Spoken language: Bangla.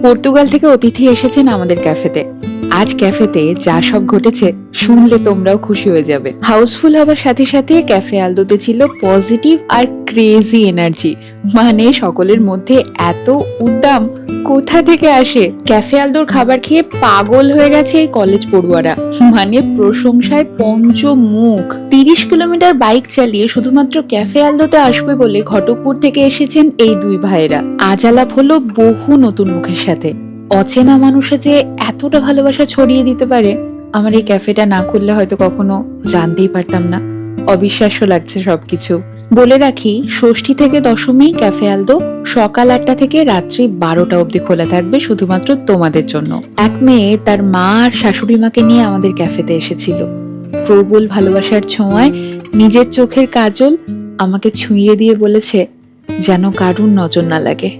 পর্তুগাল থেকে অতিথি এসেছেন আমাদের ক্যাফেতে। আজ ক্যাফেতে যা সব ঘটেছে শুনলে তোমরাও খুশি হয়ে যাবে। হাউসফুল হবার সাথে সাথে ক্যাফে আলদোতে ছিল পজিটিভ আর ক্রেজি এনার্জি। মানে সকলের মধ্যে এত উদ্দাম কোথা থেকে আসে। ক্যাফে আলদোর খাবার খেয়ে পাগল হয়ে গেছে এই কলেজ পড়ুয়ারা। মানে প্রশংসায় পঞ্চমুখ। 30 কিলোমিটার বাইক চালিয়ে শুধুমাত্র ক্যাফে আলদোতে আসবে বলে ঘটকপুর থেকে এসেছেন এই দুই ভাইয়েরা। আজ আলাপ হলো বহু নতুন মুখের সাথে। অচেনা মানুষে যে এতটা ভালোবাসা ছড়িয়ে দিতে পারে, আমার এই ক্যাফেটা না খুললে হয়তো কখনো জানতেই পারতাম না। অবিশ্বাস্য লাগছে সবকিছু। বলে রাখি, ষষ্ঠী থেকে দশমী ক্যাফে আলদো সকাল 8টা থেকে রাত্রি 12টা অবধি খোলা থাকবে শুধুমাত্র তোমাদের জন্য। এক মেয়ে তার মা আর শাশুড়ি মাকে নিয়ে আমাদের ক্যাফেতে এসেছিল। প্রবল ভালোবাসার ছোঁয়ায় নিজের চোখের কাজল আমাকে ছুঁয়ে দিয়ে বলেছে যেন কারুর নজর না লাগে।